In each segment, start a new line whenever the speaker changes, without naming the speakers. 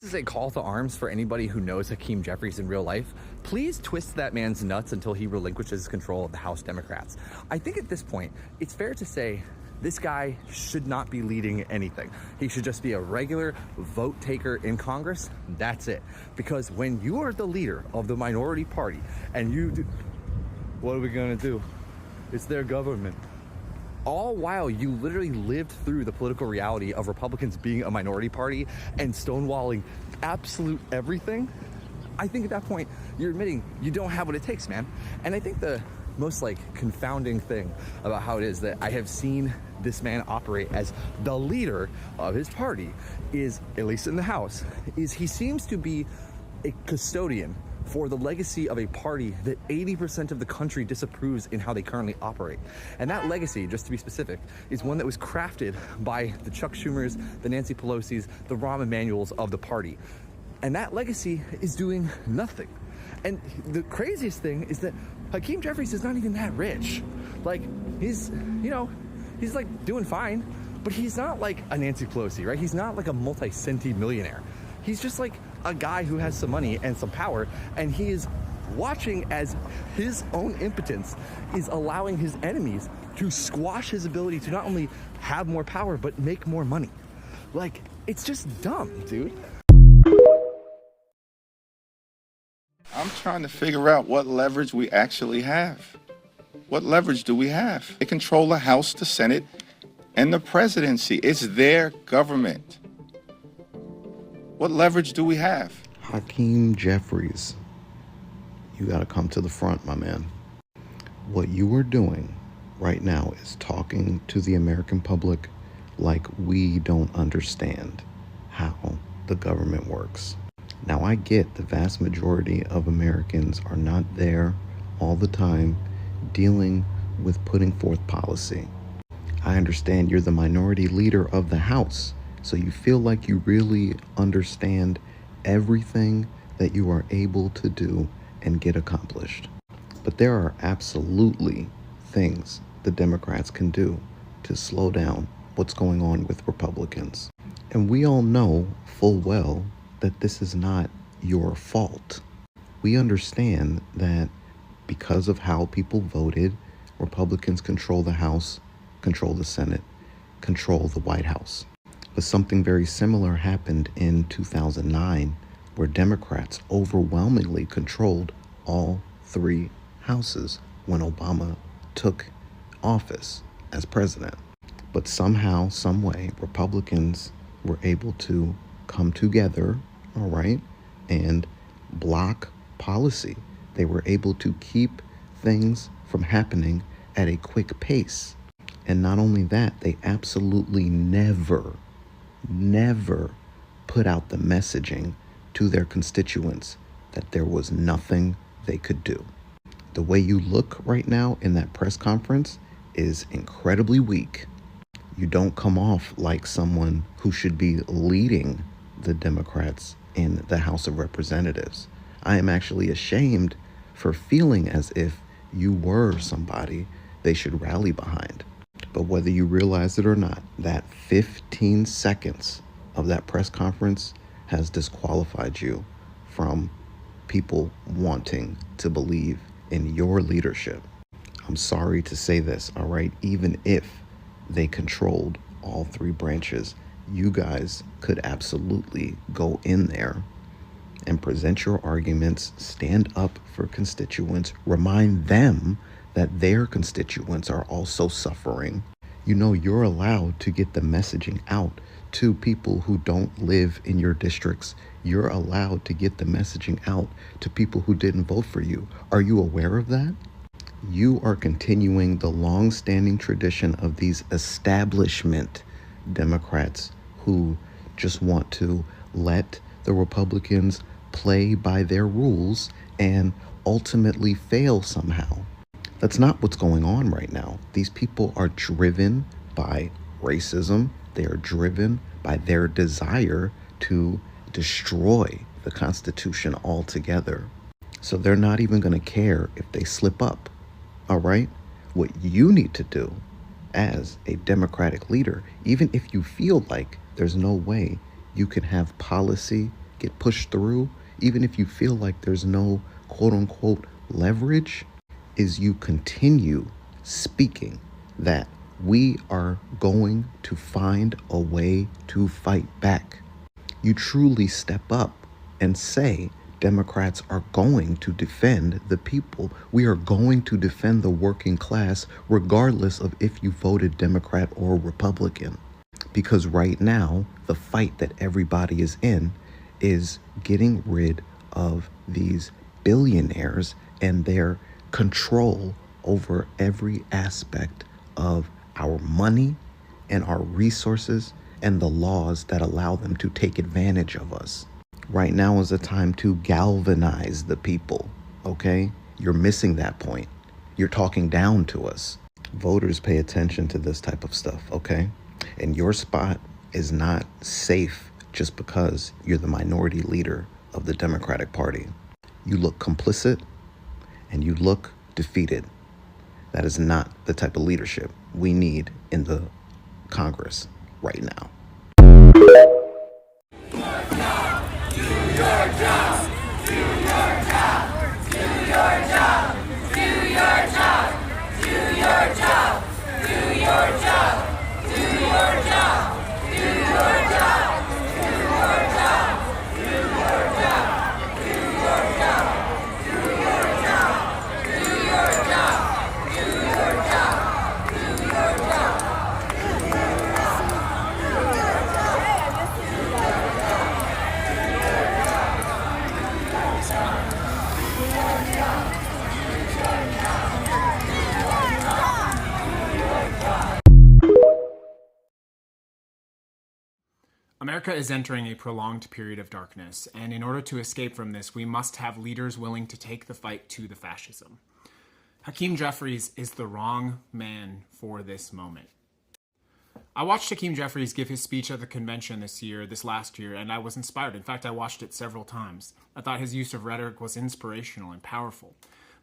This is a call to arms for anybody who knows Hakeem Jeffries in real life. Please twist that man's nuts until he relinquishes control of the House Democrats. I think at this point, it's fair to say this guy should not be leading anything. He should just be a regular vote taker in Congress. That's it. Because when you are the leader of the minority party and you do, what are we gonna do? It's their government. All while you literally lived through the political reality of Republicans being a minority party and stonewalling absolute everything, I think at that point you're admitting you don't have what it takes, man. And I think the most confounding thing about how it is that I have seen this man operate as the leader of his party is, at least in the House, is he seems to be a custodian for the legacy of a party that 80% of the country disapproves in how they currently operate. And that legacy, just to be specific, is one that was crafted by the Chuck Schumers, the Nancy Pelosi's, the Rahm Emanuels of the party. And that legacy is doing nothing. And the craziest thing is that Hakeem Jeffries is not even that rich. He's doing fine, but he's not like a Nancy Pelosi, right? He's not like a multi-centie millionaire. He's just like a guy who has some money and some power, and he is watching as his own impotence is allowing his enemies to squash his ability to not only have more power, but make more money. It's just dumb, dude.
I'm trying to figure out what leverage we actually have. What leverage do we have? They control the House, the Senate, and the presidency. It's their government. What leverage do we have?
Hakeem Jeffries, you got to come to the front, my man. What you are doing right now is talking to the American public like we don't understand how the government works. Now, I get the vast majority of Americans are not there all the time dealing with putting forth policy. I understand you're the minority leader of the House, so you feel like you really understand everything that you are able to do and get accomplished. But there are absolutely things the Democrats can do to slow down what's going on with Republicans. And we all know full well that this is not your fault. We understand that because of how people voted, Republicans control the House, control the Senate, control the White House. But something very similar happened in 2009, where Democrats overwhelmingly controlled all three houses when Obama took office as president. But somehow, some way, Republicans were able to come together, all right, and block policy. They were able to keep things from happening at a quick pace. And not only that, they absolutely never put out the messaging to their constituents that there was nothing they could do. The way you look right now in that press conference is incredibly weak. You don't come off like someone who should be leading the Democrats in the House of Representatives. I am actually ashamed for feeling as if you were somebody they should rally behind. But whether you realize it or not, that 15 seconds of that press conference has disqualified you from people wanting to believe in your leadership. I'm sorry to say this, all right? Even if they controlled all three branches, you guys could absolutely go in there and present your arguments, stand up for constituents, remind them that their constituents are also suffering. You know, you're allowed to get the messaging out to people who don't live in your districts. You're allowed to get the messaging out to people who didn't vote for you. Are you aware of that? You are continuing the long-standing tradition of these establishment Democrats who just want to let the Republicans play by their rules and ultimately fail somehow. That's not what's going on right now. These people are driven by racism. They are driven by their desire to destroy the Constitution altogether. So they're not even going to care if they slip up. All right? What you need to do as a Democratic leader, even if you feel like there's no way you can have policy get pushed through, even if you feel like there's no quote unquote leverage, is you continue speaking that we are going to find a way to fight back. You truly step up and say, Democrats are going to defend the people. We are going to defend the working class, regardless of if you voted Democrat or Republican. Because right now, the fight that everybody is in is getting rid of these billionaires and their control over every aspect of our money and our resources and the laws that allow them to take advantage of us. Right now is a time to galvanize the people, okay? You're missing that point. You're talking down to us. Voters pay attention to this type of stuff, okay? And your spot is not safe just because you're the minority leader of the Democratic Party. You look complicit and you look defeated. That is not the type of leadership we need in the Congress right now.
America is entering a prolonged period of darkness, and in order to escape from this, we must have leaders willing to take the fight to the fascism. Hakeem Jeffries is the wrong man for this moment. I watched Hakeem Jeffries give his speech at the convention this last year, and I was inspired. In fact, I watched it several times. I thought his use of rhetoric was inspirational and powerful.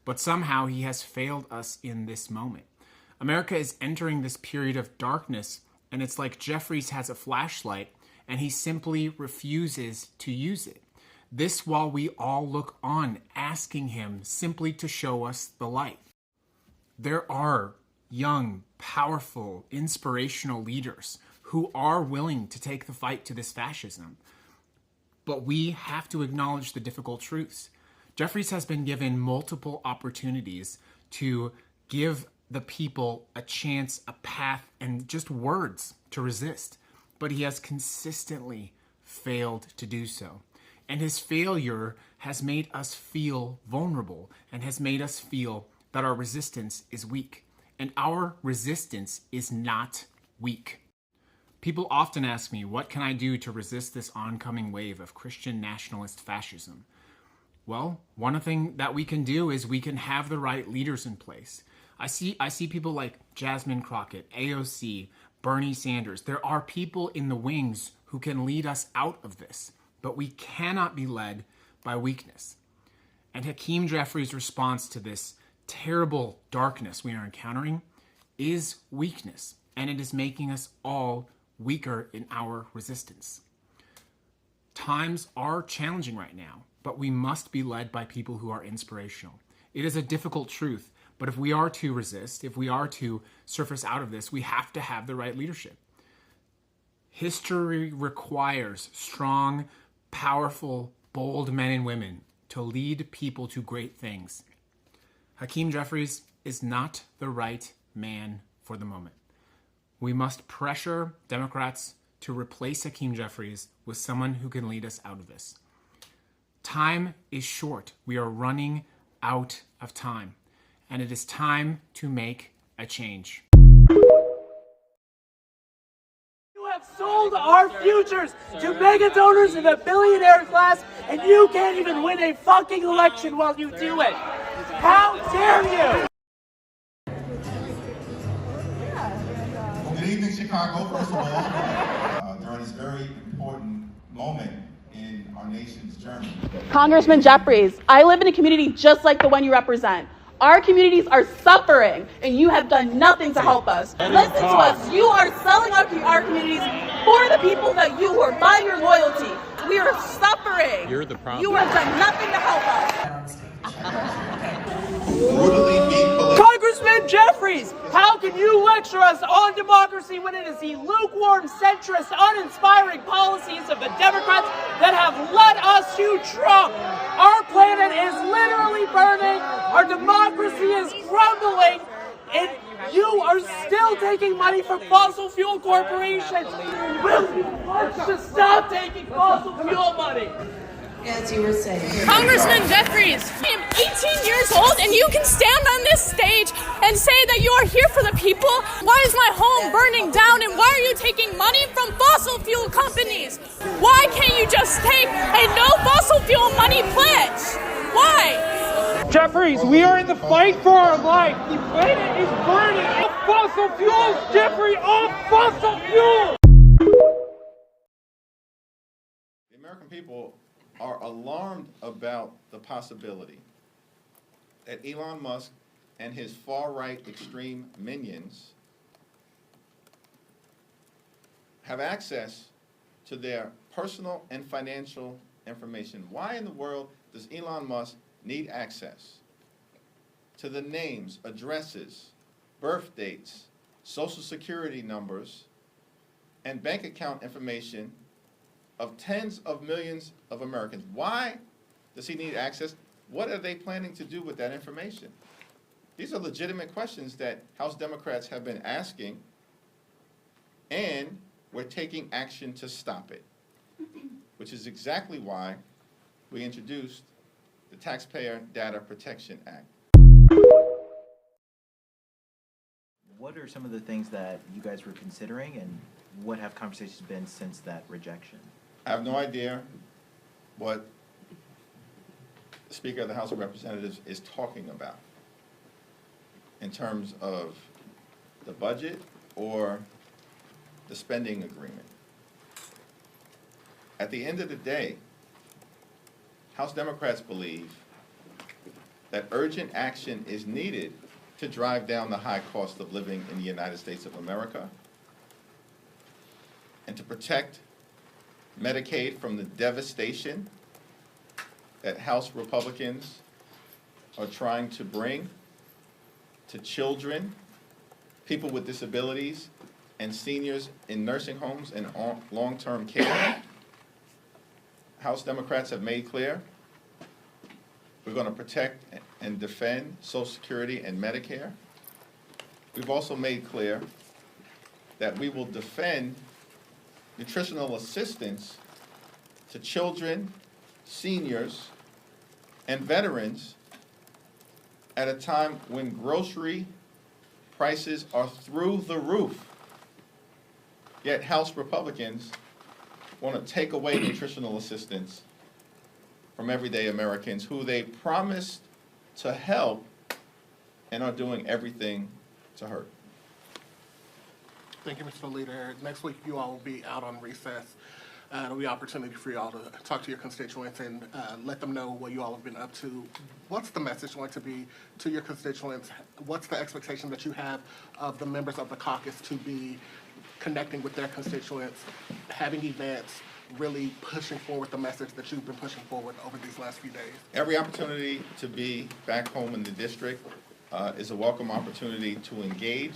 But somehow he has failed us in this moment. America is entering this period of darkness, and it's like Jeffries has a flashlight and he simply refuses to use it. This while we all look on, asking him simply to show us the light. There are young, powerful, inspirational leaders who are willing to take the fight to this fascism. But we have to acknowledge the difficult truths. Jeffries has been given multiple opportunities to give the people a chance, a path, and just words to resist. But he has consistently failed to do so. And his failure has made us feel vulnerable and has made us feel that our resistance is weak. And our resistance is not weak. People often ask me, what can I do to resist this oncoming wave of Christian nationalist fascism? Well, one thing that we can do is we can have the right leaders in place. I see people like Jasmine Crockett, AOC, Bernie Sanders. There are people in the wings who can lead us out of this, but we cannot be led by weakness. And Hakeem Jeffries' response to this terrible darkness we are encountering is weakness, and it is making us all weaker in our resistance. Times are challenging right now, but we must be led by people who are inspirational. It is a difficult truth, but if we are to resist, if we are to surface out of this, we have to have the right leadership. History requires strong, powerful, bold men and women to lead people to great things. Hakeem Jeffries is not the right man for the moment. We must pressure Democrats to replace Hakeem Jeffries with someone who can lead us out of this. Time is short. We are running out of time. And it is time to make a change.
You have sold our futures to mega donors and the billionaire class, and you can't even win a fucking election while you do it. How dare you?
Good evening, Chicago, first of all, during this very important moment in our nation's journey.
Congressman Jeffries, I live in a community just like the one you represent. Our communities are suffering, and you have done nothing to help us. Listen to us. You are selling our communities for the people that you were by your loyalty. We are suffering.
You're the problem.
You have done nothing to help us.
Brutally beat police.
Congressman Jeffries, how can you lecture us on democracy when it is the lukewarm, centrist, uninspiring policies of the Democrats that have led us to Trump? Our planet is literally burning, our democracy is crumbling, and you are still taking money from fossil fuel corporations. Will you want to stop taking fossil fuel money?
As you were saying.
Congressman Jeffries, I am 18 years old and you can stand on this stage and say that you are here for the people? Why is my home burning down and why are you taking money from fossil fuel companies? Why can't you just take a no fossil fuel money pledge? Why?
Jeffries, we are in the fight for our life. The planet is burning. Off fossil fuels, Jeffrey, off fossil fuels.
The American people are alarmed about the possibility that Elon Musk and his far-right extreme minions have access to their personal and financial information. Why in the world does Elon Musk need access to the names, addresses, birth dates, social security numbers, and bank account information of tens of millions of Americans? Why does he need access? What are they planning to do with that information? These are legitimate questions that House Democrats have been asking, and we're taking action to stop it, which is exactly why we introduced the Taxpayer Data Protection Act.
What are some of the things that you guys were considering, and what have conversations been since that rejection?
I have no idea what the Speaker of the House of Representatives is talking about in terms of the budget or the spending agreement. At the end of the day, House Democrats believe that urgent action is needed to drive down the high cost of living in the United States of America and to protect Medicaid from the devastation that House Republicans are trying to bring to children, people with disabilities, and seniors in nursing homes and long-term care. House Democrats have made clear we're going to protect and defend Social Security and Medicare. We've also made clear that we will defend nutritional assistance to children, seniors, and veterans at a time when grocery prices are through the roof. Yet House Republicans want to take away nutritional assistance from everyday Americans who they promised to help and are doing everything to hurt.
Thank you, Mr. Leader. Next week, you all will be out on recess. It'll be an opportunity for you all to talk to your constituents and let them know what you all have been up to. What's the message going to be to your constituents? What's the expectation that you have of the members of the caucus to be connecting with their constituents, having events, really pushing forward the message that you've been pushing forward over these last few days?
Every opportunity to be back home in the district is a welcome opportunity to engage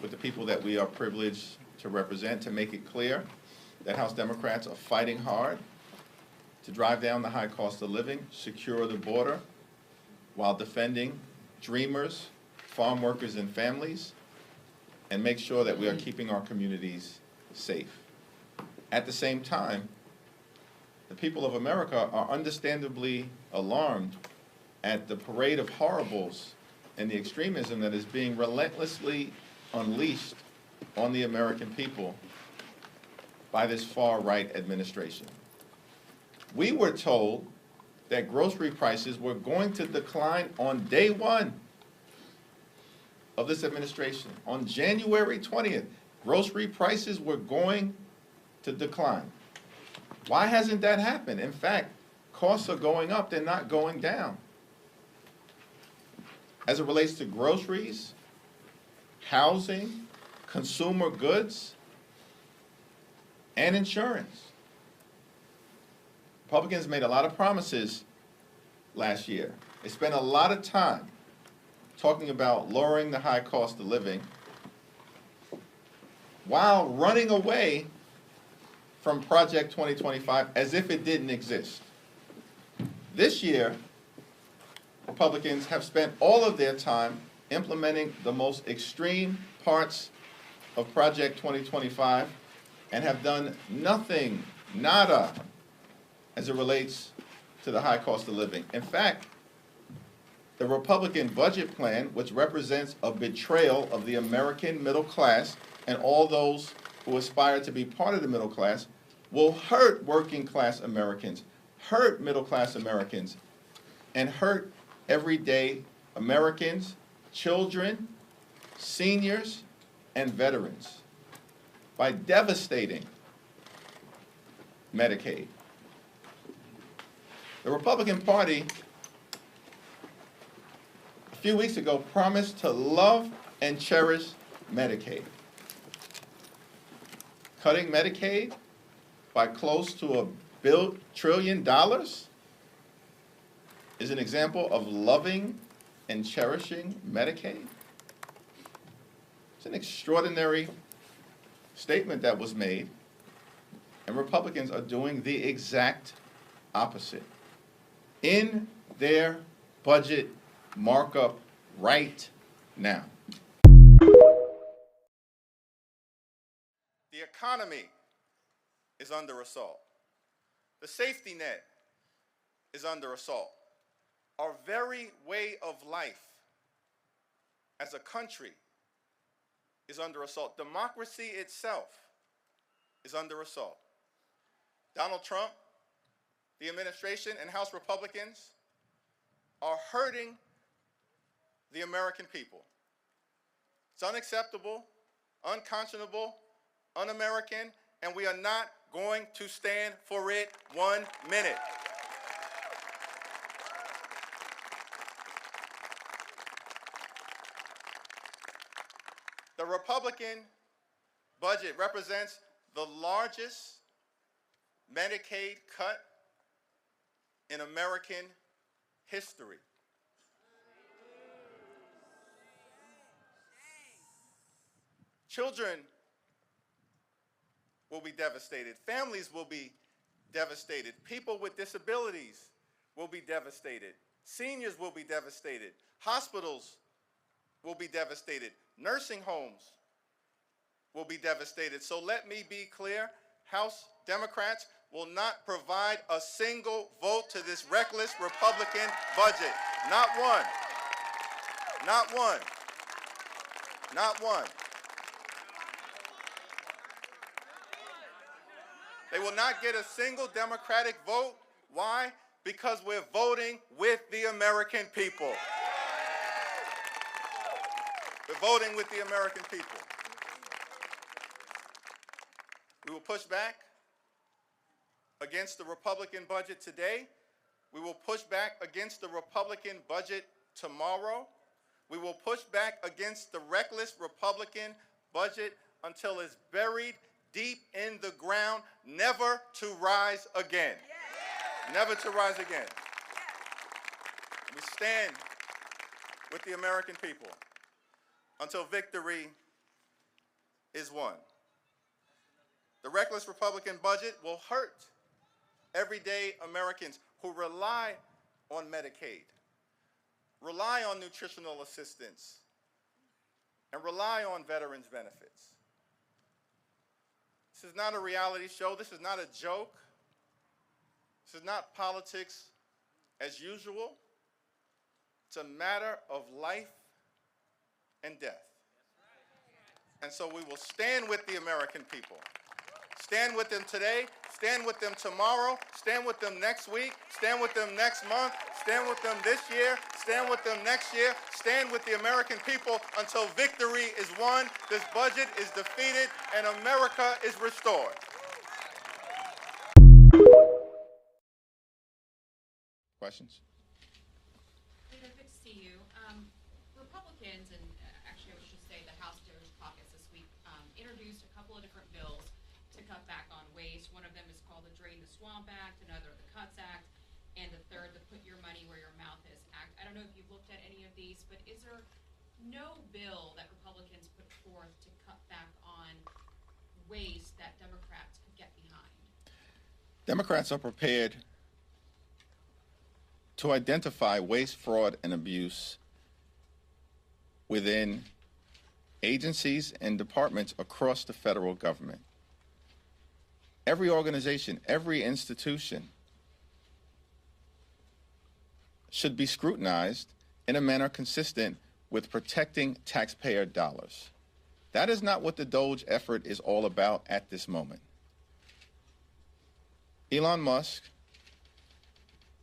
with the people that we are privileged to represent, to make it clear that House Democrats are fighting hard to drive down the high cost of living, secure the border, while defending dreamers, farm workers, and families, and make sure that we are keeping our communities safe. At the same time, the people of America are understandably alarmed at the parade of horribles and the extremism that is being relentlessly unleashed on the American people by this far-right administration. We were told that grocery prices were going to decline on day one of this administration. On January 20th, grocery prices were going to decline. Why hasn't that happened? In fact, costs are going up, they're not going down. As it relates to groceries, housing, consumer goods, and insurance. Republicans made a lot of promises last year. They spent a lot of time talking about lowering the high cost of living while running away from Project 2025 as if it didn't exist. This year, Republicans have spent all of their time implementing the most extreme parts of Project 2025 and have done nothing, nada, as it relates to the high cost of living. In fact, the Republican budget plan, which represents a betrayal of the American middle class and all those who aspire to be part of the middle class, will hurt working class Americans, hurt middle class Americans, and hurt everyday Americans, children, seniors, and veterans by devastating Medicaid. The Republican Party a few weeks ago promised to love and cherish Medicaid. Cutting Medicaid by close to $1 trillion is an example of loving and cherishing Medicaid. It's an extraordinary statement that was made, and Republicans are doing the exact opposite. In their budget markup right now. The economy is under assault. The safety net is under assault. Our very way of life as a country is under assault. Democracy itself is under assault. Donald Trump, the administration, and House Republicans are hurting the American people. It's unacceptable, unconscionable, un-American, and we are not going to stand for it 1 minute. The Republican budget represents the largest Medicaid cut in American history. Children will be devastated. Families will be devastated. People with disabilities will be devastated. Seniors will be devastated. Hospitals will be devastated. Nursing homes will be devastated. So let me be clear, House Democrats will not provide a single vote to this reckless Republican budget. Not one. Not one. Not one. They will not get a single Democratic vote. Why? Because we're voting with the American people. We're voting with the American people. We will push back against the Republican budget today. We will push back against the Republican budget tomorrow. We will push back against the reckless Republican budget until it's buried deep in the ground, never to rise again. Never to rise again. We stand with the American people until victory is won. The reckless Republican budget will hurt everyday Americans who rely on Medicaid, rely on nutritional assistance, and rely on veterans benefits. This is not a reality show. This is not a joke. This is not politics as usual. It's a matter of life and death. And so we will stand with the American people. Stand with them today, stand with them tomorrow, stand with them next week, stand with them next month, stand with them this year, stand with them next year, stand with the American people until victory is won, this budget is defeated, and America is restored. Questions?
Good to see you. Republicans, and actually I should say the House Caucus this week, introduced a couple of different bills to cut back on waste. One of them is called the Drain the Swamp Act, another the Cuts Act, and the third, the Put Your Money Where Your Mouth Is Act. I don't know if you've looked at any of these, but is there no bill that Republicans put forth to cut back on waste that Democrats could get behind?
Democrats are prepared to identify waste, fraud, and abuse within agencies and departments across the federal government. Every organization, every institution should be scrutinized in a manner consistent with protecting taxpayer dollars. That is not what the DOGE effort is all about at this moment. Elon Musk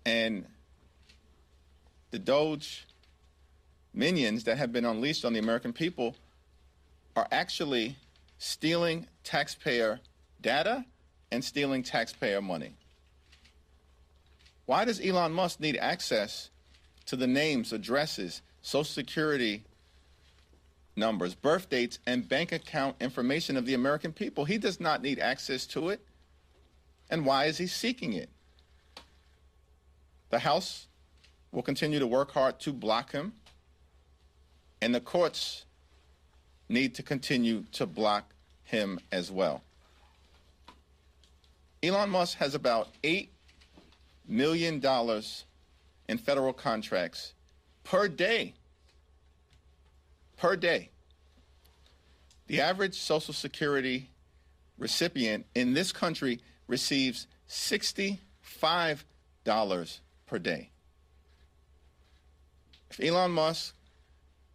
and the DOGE minions that have been unleashed on the American people are actually stealing taxpayer data and stealing taxpayer money. Why does Elon Musk need access to the names, addresses, Social Security numbers, birth dates, and bank account information of the American people? He does not need access to it. And why is he seeking it? The House will continue to work hard to block him, and the courts need to continue to block him as well. Elon Musk has about $8 million in federal contracts per day. Per day. The average Social Security recipient in this country receives $65 per day. If Elon Musk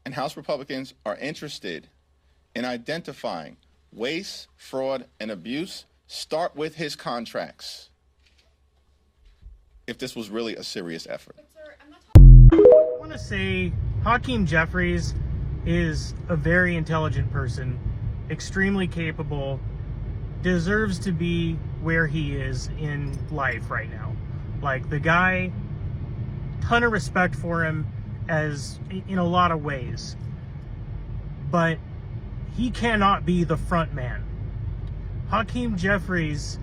and House Republicans are interested in identifying waste, fraud, and abuse, start with his contracts, if this was really a serious effort.
I want to say Hakeem Jeffries is a very intelligent person, extremely capable, deserves to be where he is in life right now. Like, the guy, ton of respect for him as in a lot of ways, but he cannot be the front man. Hakeem Jeffries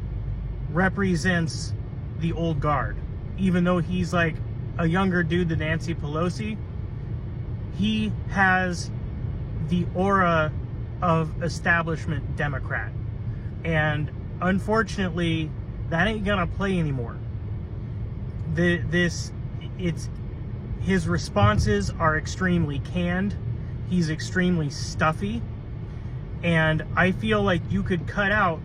represents the old guard. Even though he's like a younger dude than Nancy Pelosi, he has the aura of establishment Democrat. And unfortunately, that ain't gonna play anymore. His responses are extremely canned. He's extremely stuffy. And I feel like you could cut out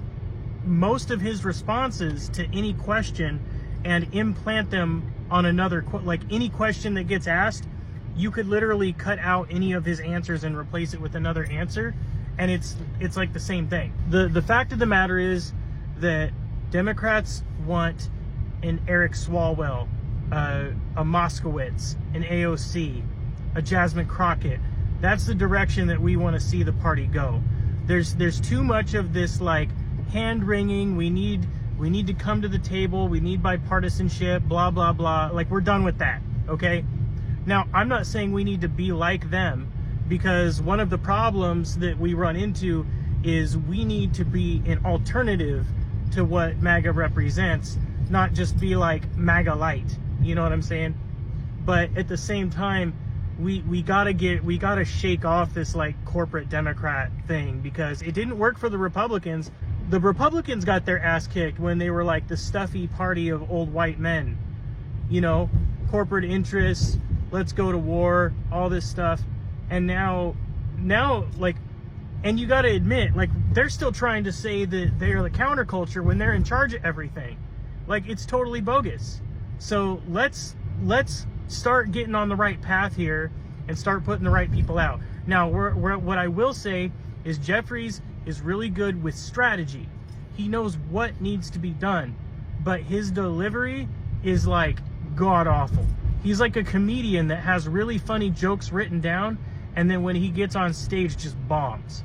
most of his responses to any question and implant them on another, like any question that gets asked, you could literally cut out any of his answers and replace it with another answer, and it's like the same thing. The fact of the matter is that Democrats want an Eric Swalwell, a Moskowitz, an AOC, a Jasmine Crockett. That's the direction that we want to see the party go. There's too much of this like hand-wringing, we need to come to the table, we need bipartisanship, blah, blah, blah. Like, we're done with that, okay? Now, I'm not saying we need to be like them, because one of the problems that we run into is we need to be an alternative to what MAGA represents, not just be like MAGA light, you know what I'm saying? But at the same time, we gotta shake off this like corporate Democrat thing, because it didn't work for the Republicans. The Republicans got their ass kicked when they were like the stuffy party of old white men, you know, corporate interests, let's go to war, all this stuff. And now like, and you got to admit, like, they're still trying to say that they're the counterculture when they're in charge of everything. Like, it's totally bogus. So let's start getting on the right path here and start putting the right people out. Now, what I will say is Jeffries is really good with strategy. He knows what needs to be done, but his delivery is like god awful. He's like a comedian that has really funny jokes written down, and then when he gets on stage, just bombs.